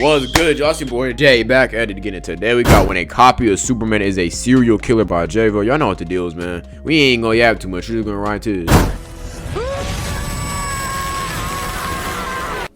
What's good, y'all? It's your boy Jay back at it again, and today we got when a copy of Superman is a serial killer by Javo. Y'all know what the deal is, man. We ain't gonna yap too much. We're just gonna run to this.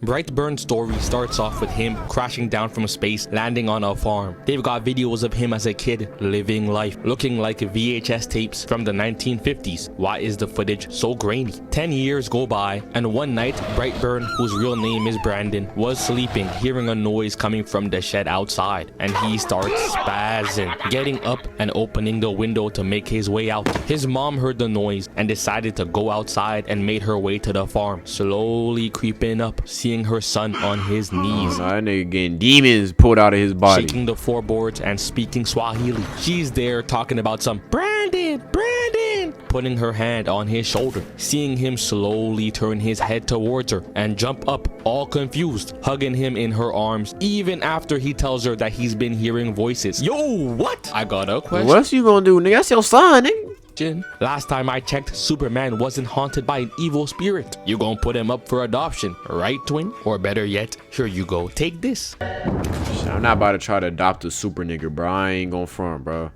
Brightburn's story starts off with him crashing down from space, landing on a farm. They've got videos of him as a kid living life, looking like VHS tapes from the 1950s. Why is the footage so grainy? 10 years go by, and one night, Brightburn, whose real name is Brandon, was sleeping, hearing a noise coming from the shed outside, and he starts spazzing, getting up and opening the window to make his way out. His mom heard the noise and decided to go outside and made her way to the farm, slowly creeping up, seeing her son on his knees. Oh, no, that nigga getting demons pulled out of his body. Shaking the floorboards and speaking Swahili. She's there talking about some Brandon, putting her hand on his shoulder, seeing him slowly turn his head towards her and jump up, all confused, hugging him in her arms, even after he tells her that he's been hearing voices. Yo, what? I got a question. What you gonna do, nigga? That's your son, nigga. Last time I checked, Superman wasn't haunted by an evil spirit. You gonna put him up for adoption, right, twin? Or better yet, here you go, take this. I'm not about to try to adopt a super nigga, bro. I ain't gonna front, bro.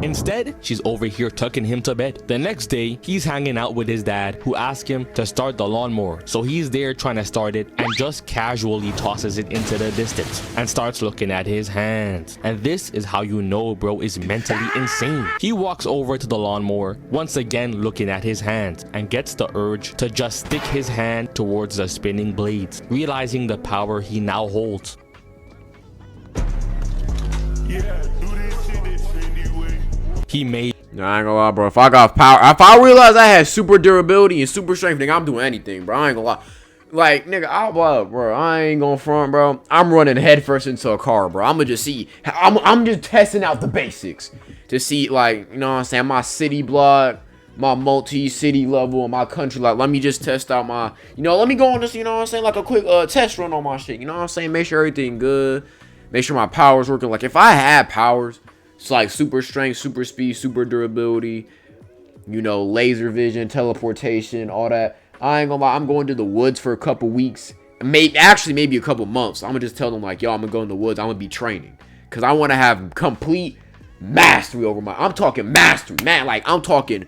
Instead, she's over here tucking him to bed. The next day, he's hanging out with his dad, who asked him to start the lawnmower. So he's there trying to start it and just casually tosses it into the distance and starts looking at his hands. And this is how you know bro is mentally insane. He walks over to the lawnmower, once again looking at his hands, and gets the urge to just stick his hand towards the spinning blades, realizing the power he now holds. He made. Nah, I ain't gonna lie, bro. If I got power, if I realize I had super durability and super strength, nigga, I'm doing anything, bro. I ain't gonna lie. Like, nigga, bro, I ain't gonna front, bro. I'm running headfirst into a car, bro. I'm gonna just see. I'm just testing out the basics to see, like, you know what I'm saying, my city block, my multi-city level, and my country. Like, let me just test out my, you know, let me go on this, you know what I'm saying, like a quick test run on my shit. You know what I'm saying? Make sure everything good. Make sure my power's working. Like, if I had powers. It's like super strength, super speed, super durability, you know, laser vision, teleportation, all that. I ain't gonna lie, I'm going to the woods for a couple weeks. Maybe a couple months. I'm gonna just tell them like, yo, I'm gonna go in the woods. I'm gonna be training. Cause I wanna have complete mastery over I'm talking mastery, man. Like, I'm talking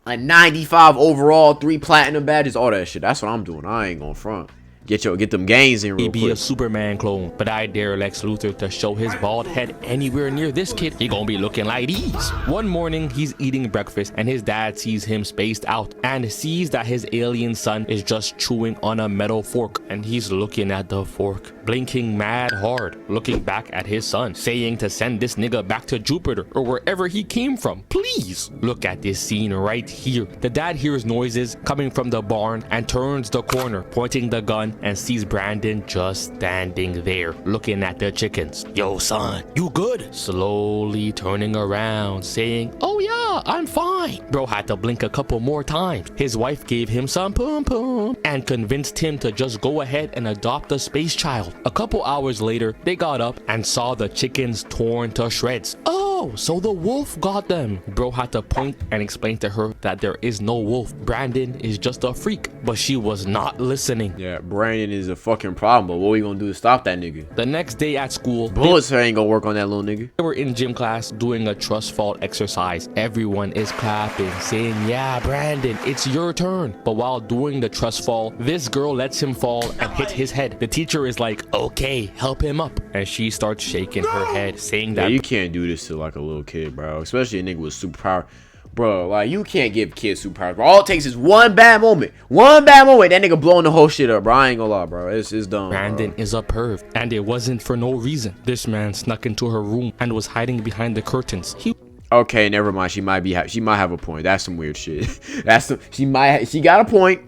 a 95 overall, 3 platinum badges, all that shit. That's what I'm doing. I ain't gonna front. Get them gains in real quick. He be a Superman clone, but I dare Lex Luthor to show his bald head anywhere near this kid. He gonna be looking like these. One morning, he's eating breakfast, and his dad sees him spaced out and sees that his alien son is just chewing on a metal fork, and he's looking at the fork, blinking mad hard, looking back at his son, saying to send this nigga back to Jupiter or wherever he came from. Please look at this scene right here. The dad hears noises coming from the barn and turns the corner, pointing the gun, and sees Brandon just standing there looking at the chickens. Yo, son, you good? Slowly turning around, saying, oh yeah, I'm fine. Bro had to blink a couple more times. His wife gave him some pum pum and convinced him to just go ahead and adopt the space child. A couple hours later, they got up and saw the chickens torn to shreds. Oh, so the wolf got them. Bro had to point and explain to her that there is no wolf. Brandon is just a freak, but she was not listening. Yeah, Brandon is a fucking problem, but what we gonna do to stop that nigga? The next day at school, bullets ain't gonna work on that little nigga. They were in gym class doing a trust fall exercise. Everyone is clapping, saying, yeah, Brandon, it's your turn. But while doing the trust fall, this girl lets him fall and hit his head. The teacher is like, okay, help him up. And she starts shaking her head, saying that, yeah, you can't do this to like a little kid, bro. Especially a nigga with superpower. Bro, like, you can't give kids superpowers, bro. All it takes is one bad moment. That nigga blowing the whole shit up, bro. I ain't gonna lie, bro. It's dumb. Brandon is a perv, and it wasn't for no reason. This man snuck into her room and was hiding behind the curtains. Okay, never mind. She might have a point. That's some weird shit. She got a point.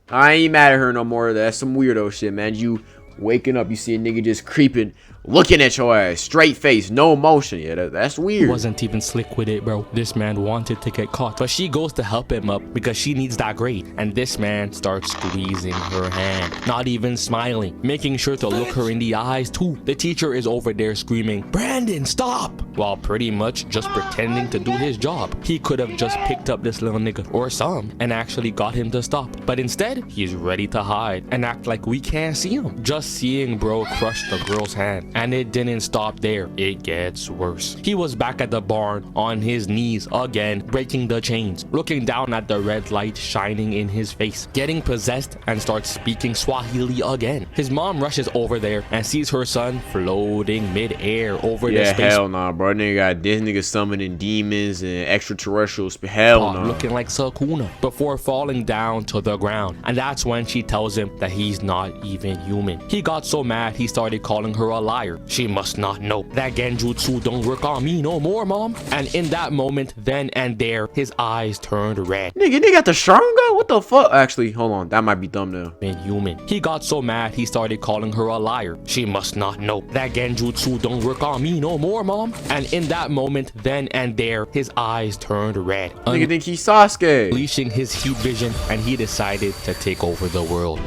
I ain't mad at her no more. That's some weirdo shit, man. You waking up, you see a nigga just creeping looking at your ass, straight face, no emotion. Yeah, that's weird. Wasn't even slick with it, bro. This man wanted to get caught, but she goes to help him up because she needs that grade. And this man starts squeezing her hand, not even smiling, making sure to look her in the eyes too. The teacher is over there screaming, "Brandon, stop!" while pretty much just pretending to do his job. He could have just picked up this little nigga or some and actually got him to stop, but instead he's ready to hide and act like we can't see him. Just seeing bro crush the girl's hand, and it didn't stop there. It gets worse. He was back at the barn on his knees again, breaking the chains, looking down at the red light shining in his face, getting possessed and starts speaking Swahili again. His mom rushes over there and sees her son floating mid-air over the space. Hell nah, bro. Nigga got this nigga summoning demons and extraterrestrials. Hell no. Looking like Sakuna before falling down to the ground. And that's when she tells him that he's not even human. He got so mad he started calling her a liar. She must not know that genjutsu don't work on me no more, mom. And in that moment, then and there, his eyes turned red. Nigga, they got the Sharingan? What the fuck? Actually, hold on. That might be thumbnail. Human. He got so mad he started calling her a liar. She must not know that genjutsu don't work on me no more, mom. And in that moment, then and there, his eyes turned red. Nigga think he's Sasuke. Unleashing his heat vision, and he decided to take over the world.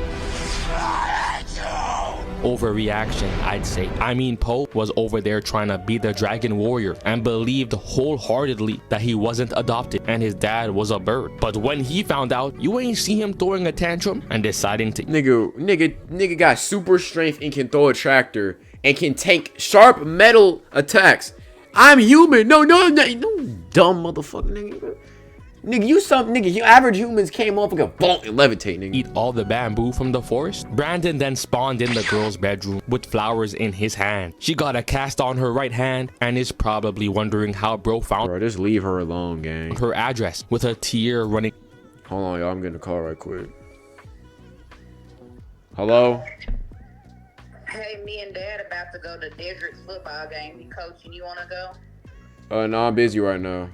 Overreaction, I'd say. I mean, Poe was over there trying to be the dragon warrior and believed wholeheartedly that he wasn't adopted and his dad was a bird. But when he found out, you ain't see him throwing a tantrum and deciding to Nigga got super strength and can throw a tractor and can take sharp metal attacks. I'm human. No, dumb motherfucker, nigga. Nigga, average humans came off like a bolt and levitate, nigga. Eat all the bamboo from the forest. Brandon then spawned in the girl's bedroom with flowers in his hand. She got a cast on her right hand and is probably wondering how bro found Bro, just leave her alone, gang. her address with a tear running. Hold on, y'all. I'm getting a call right quick. Hello? Hey, me and Dad about to go to Dedrick's football game. He coaching. You want to go? No, I'm busy right now.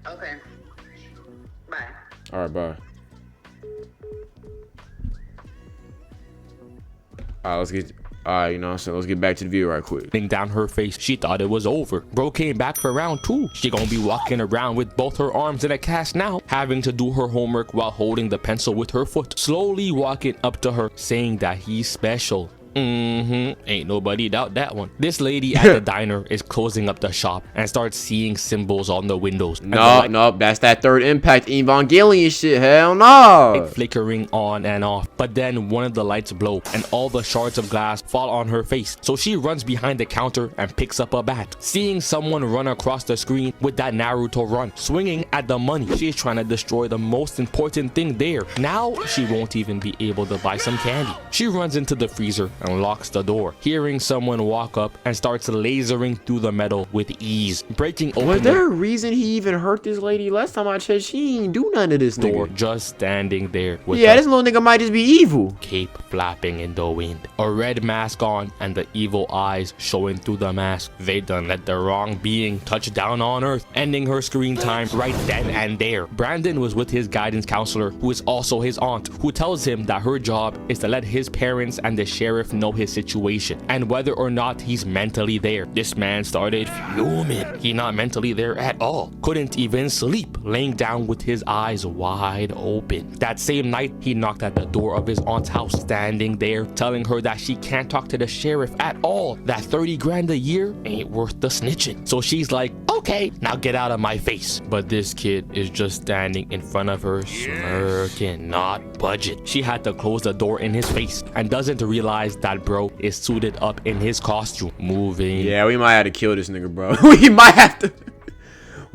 Okay. Bye. All right, bye. Let's get. You know what I'm saying? Let's get back to the video right quick. Down her face, she thought it was over. Bro came back for round 2. She gonna be walking around with both her arms in a cast now, having to do her homework while holding the pencil with her foot, slowly walking up to her, saying that he's special. Ain't nobody doubt that one. This lady at the diner is closing up the shop and starts seeing symbols on the windows. No, that's that third impact Evangelion shit. Hell no. Flickering on and off. But then one of the lights blow and all the shards of glass fall on her face. So she runs behind the counter and picks up a bat. Seeing someone run across the screen with that Naruto run, swinging at the money. She's trying to destroy the most important thing there. Now she won't even be able to buy some candy. She runs into the freezer and locks the door, hearing someone walk up and starts lasering through the metal with ease, breaking open. Was there a reason he even hurt this lady? Last time I checked, she ain't do none of this door, nigga. just standing there with this little nigga might just be evil. Cape flapping in the wind, a red mask on, and the evil eyes showing through the mask. They done let the wrong being touch down on Earth, ending her screen time right then and there. Brandon was with his guidance counselor, who is also his aunt, who tells him that her job is to let his parents and the sheriff know his situation and whether or not he's mentally there. This man started fuming. He's not mentally there at all. Couldn't even sleep, laying down with his eyes wide open. That same night, he knocked at the door of his aunt's house, standing there, telling her that she can't talk to the sheriff at all. That 30 grand a year ain't worth the snitching. So she's like, okay, now get out of my face. But this kid is just standing in front of her, smirking, not budget. She had to close the door in his face and doesn't realize that bro is suited up in his costume, moving. Yeah, we might have to kill this nigga, bro. We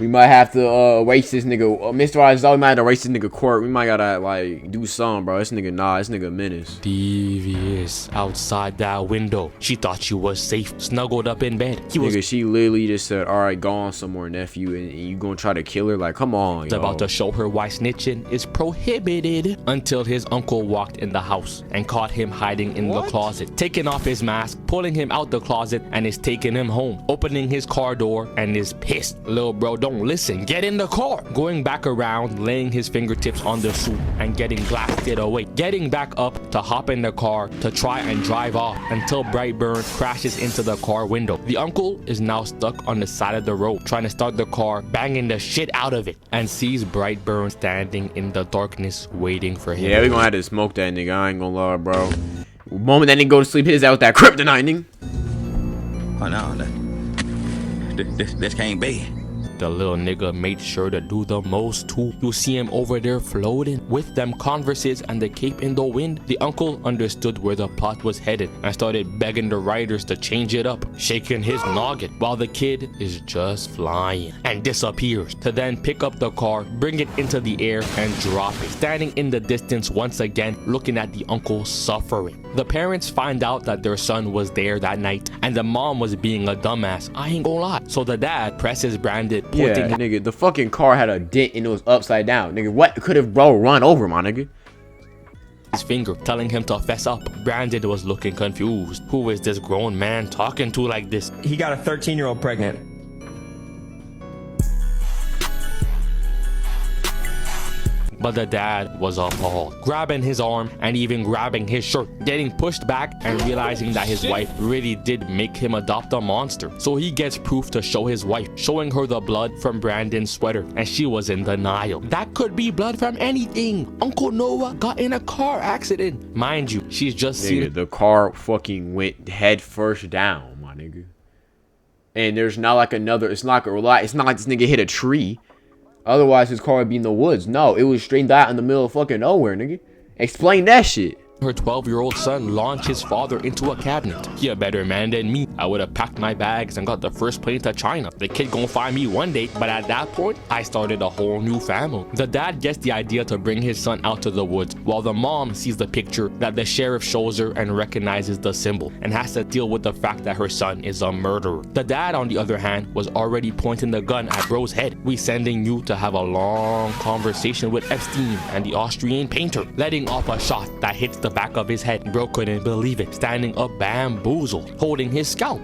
might have to erase this nigga. Mr. Isaiah, we might have to erase this nigga court. We might gotta like do something, bro. This nigga a menace. Devious outside that window. She thought she was safe, snuggled up in bed. She literally just said, all right, go on somewhere, nephew, and you gonna try to kill her? Like, come on, yo. About to show her why snitching is prohibited, until his uncle walked in the house and caught him hiding in the closet, taking off his mask, pulling him out the closet, and is taking him home, opening his car door and is pissed. Little bro, don't don't listen, get in the car. Going back around, laying his fingertips on the suit and getting blasted away. Getting back up to hop in the car to try and drive off until Brightburn crashes into the car window. The uncle is now stuck on the side of the road trying to start the car, banging the shit out of it, and sees Brightburn standing in the darkness waiting for him. Yeah, we gonna have to smoke that nigga. I ain't gonna lie, bro. The moment that nigga go to sleep, hit his out with that kryptonite, nigga. Oh no, this can't be. The little nigga made sure to do the most too. You see him over there floating with them Converses and the cape in the wind. The uncle understood where the plot was headed and started begging the writers to change it up, shaking his noggin while the kid is just flying and disappears to then pick up the car, bring it into the air and drop it, standing in the distance once again looking at the uncle suffering. The parents find out that their son was there that night and the mom was being a dumbass. I ain't gonna lie. So the dad presses Brandon. Yeah, nigga, the fucking car had a dent and it was upside down. Nigga, what could have bro run over, my nigga? His finger telling him to fess up. Brandon was looking confused. Who is this grown man talking to like this? He got a 13-year-old pregnant. But the dad was appalled, grabbing his arm and even grabbing his shirt, getting pushed back and realizing that his wife really did make him adopt a monster. So he gets proof to show his wife, showing her the blood from Brandon's sweater, and she was in denial. That could be blood from anything. Uncle Noah got in a car accident. Mind you, she's just seen the car fucking went head first down, my nigga. And there's not like another, it's not like this nigga hit a tree. Otherwise, his car would be in the woods. No, it was straight out in the middle of fucking nowhere, nigga. Explain that shit. her 12-year-old son launch his father into a cabinet. He a better man than me. I would have packed my bags and got the first plane to China. The kid gonna find me one day, but at that point, I started a whole new family. The dad gets the idea to bring his son out to the woods, while the mom sees the picture that the sheriff shows her and recognizes the symbol, and has to deal with the fact that her son is a murderer. The dad, on the other hand, was already pointing the gun at bro's head. We sending you to have a long conversation with Epstein and the Austrian painter, letting off a shot that hits the back of his head. Bro couldn't believe it, standing up bamboozled, holding his scalp.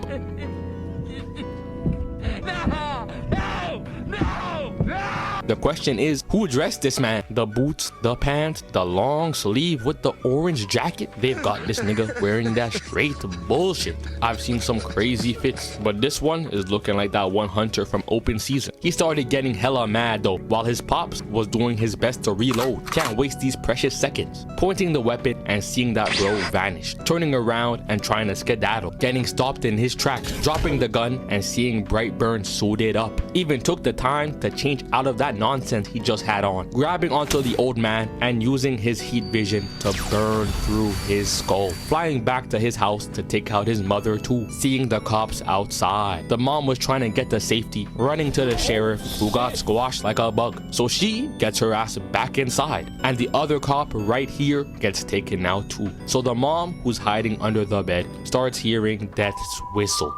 The question is, who dressed this man? The boots, the pants, the long sleeve with the orange jacket? They've got this nigga wearing that straight bullshit. I've seen some crazy fits, but this one is looking like that one hunter from open season. He started getting hella mad though, while his pops was doing his best to reload. Can't waste these precious seconds. Pointing the weapon and seeing that bro vanish. Turning around and trying to skedaddle. Getting stopped in his tracks. Dropping the gun and seeing Brightburn suited up. Even took the time to change out of that nonsense he just had on, grabbing onto the old man and using his heat vision to burn through his skull, flying back to his house to take out his mother too, seeing the cops outside. The mom was trying to get to safety, running to the sheriff who got squashed like a bug, so she gets her ass back inside, and the other cop right here gets taken out too. So the mom, who's hiding under the bed, starts hearing death's whistle,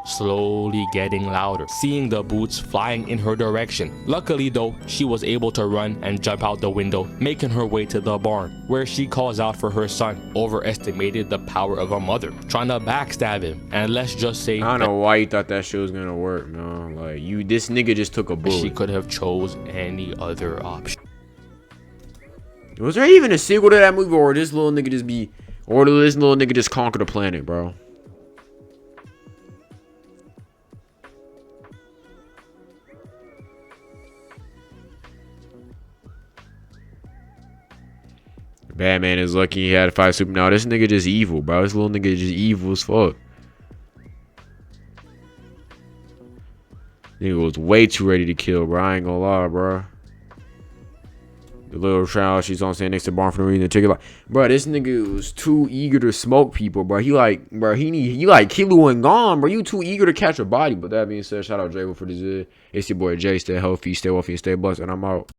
slowly getting louder, seeing the boots flying in her direction. Luckily though, she was able to run and jump out the window, making her way to the barn, where she calls out for her son. Overestimated the power of a mother, trying to backstab him. And let's just say, I don't know why you thought that shit was gonna work, man. Like, this nigga just took a bullet. She could have chose any other option. Was there even a sequel to that movie, or this little nigga just conquer the planet, bro? Batman is lucky he had to fight Superman. Now this nigga just evil, bro. This little nigga just evil as fuck. Nigga was way too ready to kill, bro. I ain't gonna lie, bro. The little child, she's on standing next to barn for no reason. Check it like, bro, this nigga was too eager to smoke people, bro. He like Kilo and gone, bro. You too eager to catch a body. But that being said, shout out Jay for this. It's your boy Jay. Stay healthy, stay wealthy, and stay blessed. And I'm out.